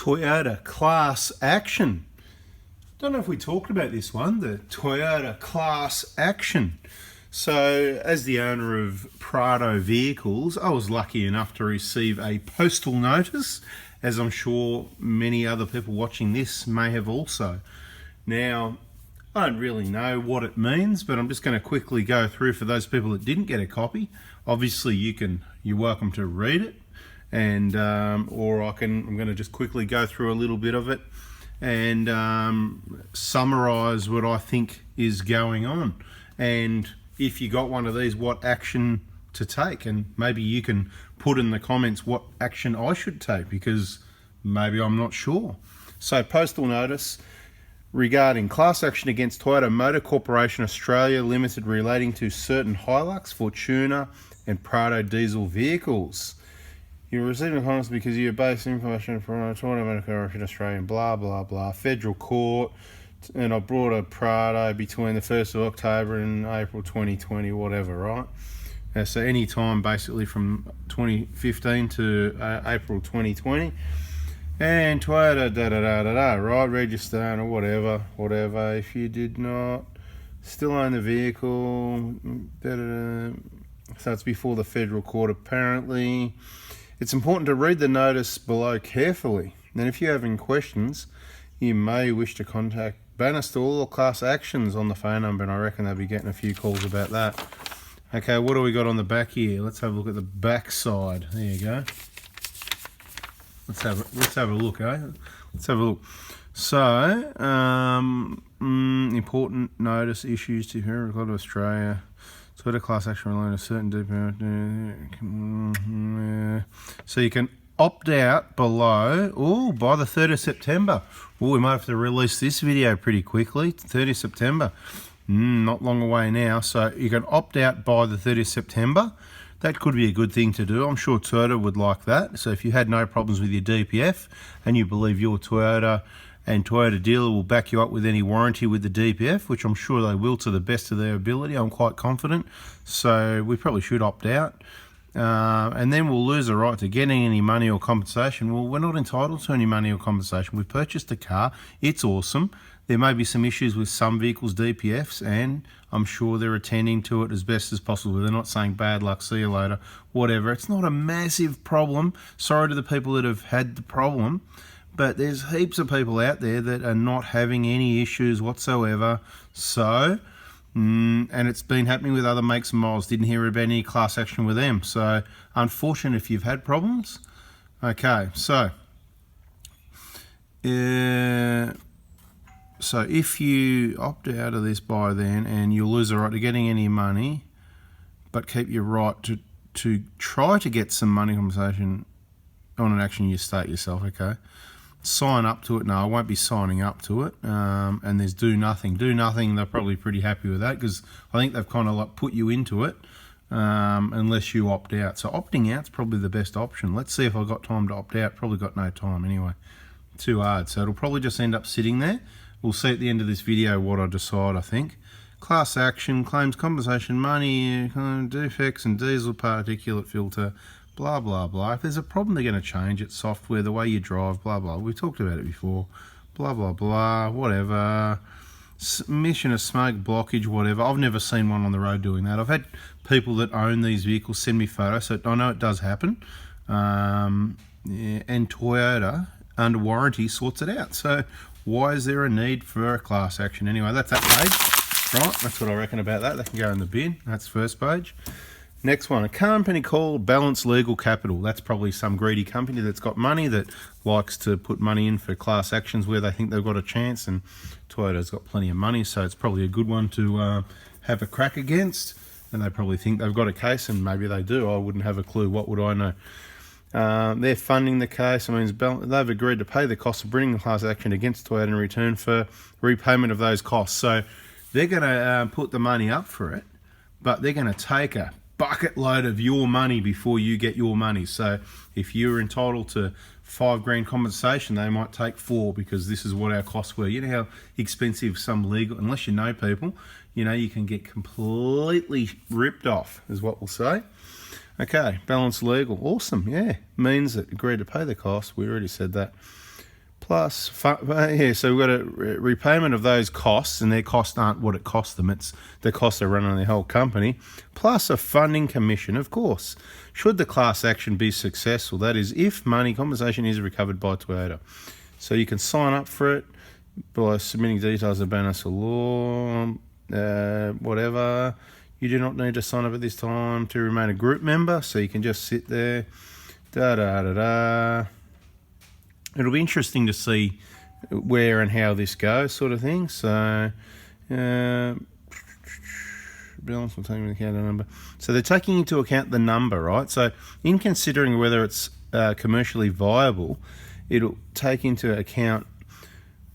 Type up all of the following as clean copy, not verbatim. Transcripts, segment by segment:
Toyota class action. Don't know if we talked about this one, the Toyota class action. So as the owner of Prado vehicles, I was lucky enough to receive a postal notice, as I'm sure many other people watching this may have also. Now, I don't really know what it means, but I'm just going to quickly go through for those people that didn't get a copy. Obviously, you're welcome to read it, and I'm going to just quickly go through a little bit of it and summarize what I think is going on, and if you got one of these, what action to take. And maybe you can put in the comments what action I should take, because maybe I'm not sure. So, postal notice regarding class action against Toyota Motor Corporation Australia Limited relating to certain Hilux, Fortuner and Prado diesel vehicles. You're receiving comments because you're based information from Toyota Motor Corporation Australia, blah blah blah, federal court, and I brought a Prado between the 1st of October and April 2020, whatever, right? So any time basically from 2015 to April 2020. And Toyota, right, register or whatever. If you did not still own the vehicle, so it's before the federal court apparently. It's important to read the notice below carefully. And if you have any questions, you may wish to contact Banister Law class actions on the phone number, and I reckon they'll be getting a few calls about that. Okay, what do we got on the back here? Let's have a look at the back side. There you go. Let's have a look, eh? Let's have a look. So, important notice issues to Federal Court of Australia. Toyota class action relating to certain DPF. So you can opt out below, by the 3rd of September. We might have to release this video pretty quickly. 30th September. Not long away now. So you can opt out by the 30th September. That could be a good thing to do. I'm sure Toyota would like that. So if you had no problems with your DPF and you believe your Toyota and Toyota dealer will back you up with any warranty with the DPF, which I'm sure they will to the best of their ability, I'm quite confident. So we probably should opt out. And then we'll lose the right to getting any money or compensation. Well, we're not entitled to any money or compensation. We've purchased a car. It's awesome. There may be some issues with some vehicles' DPFs, and I'm sure they're attending to it as best as possible. They're not saying bad luck, see you later, whatever. It's not a massive problem. Sorry to the people that have had the problem, but there's heaps of people out there that are not having any issues whatsoever. So, and it's been happening with other makes and models. Didn't hear about any class action with them. So, unfortunate if you've had problems. Okay, so if you opt out of this by then, and you'll lose the right to getting any money, but keep your right to try to get some money compensation on an action you state yourself, okay? Sign up to it. No, I won't be signing up to it. And there's do nothing. Do nothing, they're probably pretty happy with that, because I think they've kind of like put you into it, unless you opt out. So opting out's probably the best option. Let's see if I've got time to opt out. Probably got no time anyway. Too hard. So it'll probably just end up sitting there. We'll see at the end of this video what I decide, I think. Class action, claims compensation, money, defects and diesel particulate filter, blah, blah, blah. If there's a problem, they're going to change it. Software, the way you drive, blah, blah. We've talked about it before. Blah, blah, blah, whatever. Emission of smoke, blockage, whatever. I've never seen one on the road doing that. I've had people that own these vehicles send me photos, so I know it does happen. And Toyota, under warranty, sorts it out. So why is there a need for a class action? Anyway, that's that page. Right, that's what I reckon about that. That can go in the bin. That's first page. Next one, a company called Balance Legal Capital. That's probably some greedy company that's got money that likes to put money in for class actions where they think they've got a chance, and Toyota's got plenty of money, so it's probably a good one to have a crack against, and they probably think they've got a case, and maybe they do. I wouldn't have a clue. What would I know? They're funding the case. I mean, they've agreed to pay the cost of bringing the class action against Toyota in return for repayment of those costs. So they're going to put the money up for it, but they're going to take a bucket load of your money before you get your money. So if you're entitled to $5 grand compensation, they might take 4 because this is what our costs were. You know how expensive some legal, unless you know people, you can get completely ripped off, is what we'll say. Okay, balance legal, awesome, yeah. Means that agreed to pay the cost, we already said that. Plus, yeah, so we've got a repayment of those costs, and their costs aren't what it costs them, it's the costs they run on their whole company, plus a funding commission, of course. Should the class action be successful, that is, if money compensation is recovered by Toyota. So you can sign up for it by submitting details of Banister Law, whatever. You do not need to sign up at this time to remain a group member, so you can just sit there, It'll be interesting to see where and how this goes, sort of thing. So, balance will take into account the number. So they're taking into account the number, right? So in considering whether it's commercially viable, it'll take into account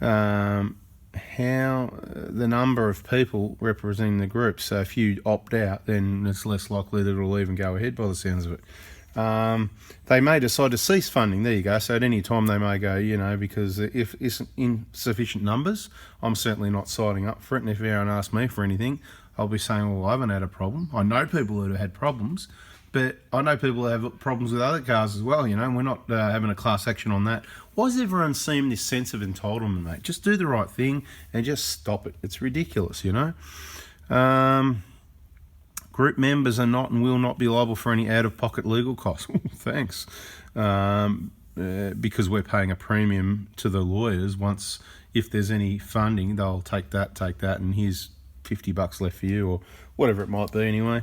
how the number of people representing the group. So if you opt out, then it's less likely that it'll even go ahead by the sounds of it. They may decide to cease funding. There you go. So at any time they may go, because if it's insufficient numbers, I'm certainly not signing up for it. And if anyone asks me for anything, I'll be saying, well, I haven't had a problem. I know people who have had problems, but I know people who have problems with other cars as well, and we're not having a class action on that. Why does everyone seem this sense of entitlement, mate? Just do the right thing and just stop it. It's ridiculous, Group members are not and will not be liable for any out-of-pocket legal costs. Thanks. Because we're paying a premium to the lawyers. Once, if there's any funding, they'll take that, and here's $50 left for you, or whatever it might be anyway.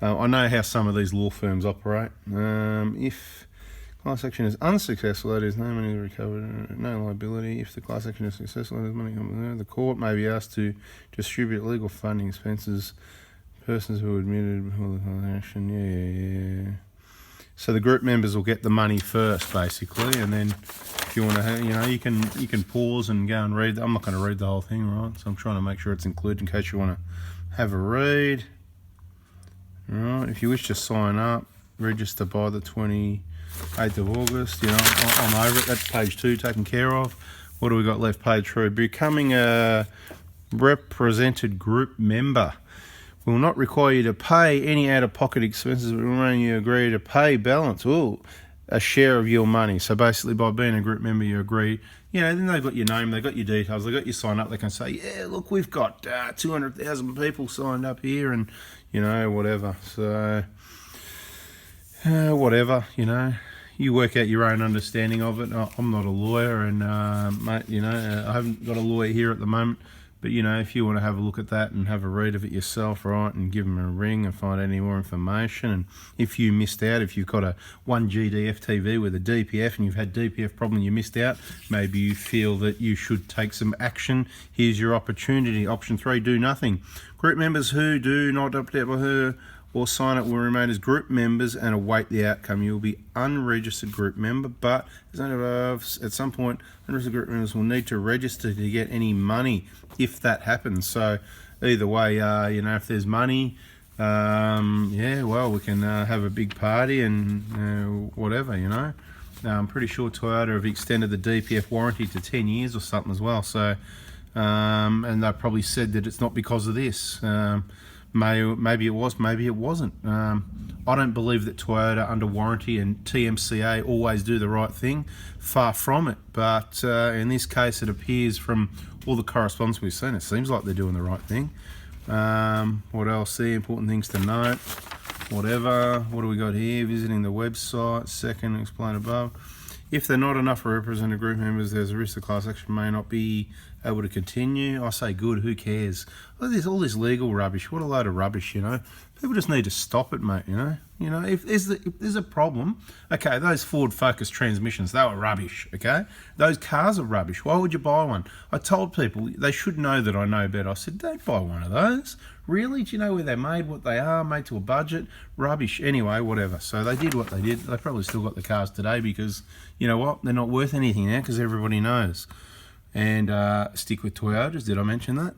I know how some of these law firms operate. If class action is unsuccessful, that is, no money is recovered, no liability. If the class action is successful, there's money coming. The court may be asked to distribute legal funding expenses persons who admitted before the class action. Yeah. So the group members will get the money first, basically, and then if you want to, you can pause and go and read. I'm not going to read the whole thing, right? So I'm trying to make sure it's included in case you want to have a read. Right. If you wish to sign up, register by the 28th of August. I'm over it. That's page 2 taken care of. What do we got left? Page 3. Becoming a represented group member will not require you to pay any out-of-pocket expenses, but when you agree to pay balance, a share of your money. So basically, by being a group member, you agree. Then they've got your name, they've got your details, they've got your sign up. They can say, yeah, look, we've got 200,000 people signed up here, and whatever. So whatever, you work out your own understanding of it. I'm not a lawyer, and mate, I haven't got a lawyer here at the moment. But, if you want to have a look at that and have a read of it yourself, right, and give them a ring and find out any more information. And if you missed out, if you've got a 1GDF TV with a DPF and you've had DPF problem, you missed out, maybe you feel that you should take some action. Here's your opportunity. Option 3, do nothing. Group members who do not opt out by her or sign up will remain as group members and await the outcome. You will be unregistered group member, but at some point, unregistered group members will need to register to get any money if that happens. So either way, if there's money, we can have a big party and whatever, I'm pretty sure Toyota have extended the DPF warranty to 10 years or something as well. So, and they probably said that it's not because of this. Maybe it was, maybe it wasn't. I don't believe that Toyota under warranty and TMCA always do the right thing. Far from it. But in this case, it appears from all the correspondence we've seen, it seems like they're doing the right thing. What else? The important things to note. Whatever. What do we got here? Visiting the website. Second, explain above. If they're not enough for representative group members, there's a risk the class action may not be able to continue. I say good, who cares? All this legal rubbish, what a load of rubbish, People just need to stop it, mate, if there's a problem, okay, those Ford Focus transmissions, they were rubbish, okay? Those cars are rubbish. Why would you buy one? I told people, they should know that I know better. I said, don't buy one of those. Really? Do you know where they're made, what they are, made to a budget? Rubbish. Anyway, whatever. So they did what they did. They probably still got the cars today because, you know what, they're not worth anything now because everybody knows. And stick with Toyotas, did I mention that?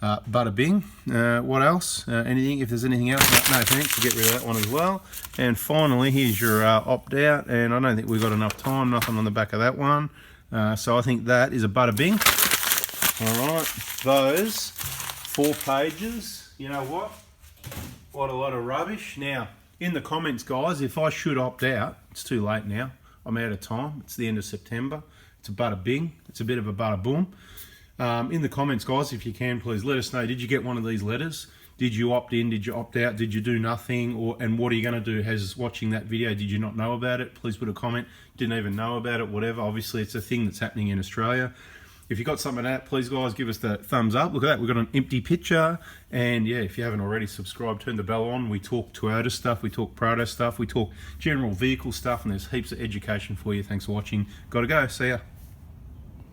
Bada bing. What else? Anything? If there's anything else, no thanks. Get rid of that one as well. And finally, here's your opt-out. And I don't think we've got enough time. Nothing on the back of that one. So I think that is a bada bing. All right. Those 4 pages. You know what? What a lot of rubbish. Now, in the comments, guys, if I should opt out, it's too late now. I'm out of time. It's the end of September. It's a bada bing. It's a bit of a bada boom. In the comments, guys, if you can, please let us know. Did you get one of these letters? Did you opt in? Did you opt out? Did you do nothing? And what are you going to do? Has watching that video, did you not know about it? Please put a comment. Didn't even know about it, whatever. Obviously, it's a thing that's happening in Australia. If you got something out, please, guys, give us the thumbs up. Look at that. We've got an empty picture. And, yeah, if you haven't already subscribed, turn the bell on. We talk Toyota stuff. We talk Prado stuff. We talk general vehicle stuff. And there's heaps of education for you. Thanks for watching. Gotta go. See ya.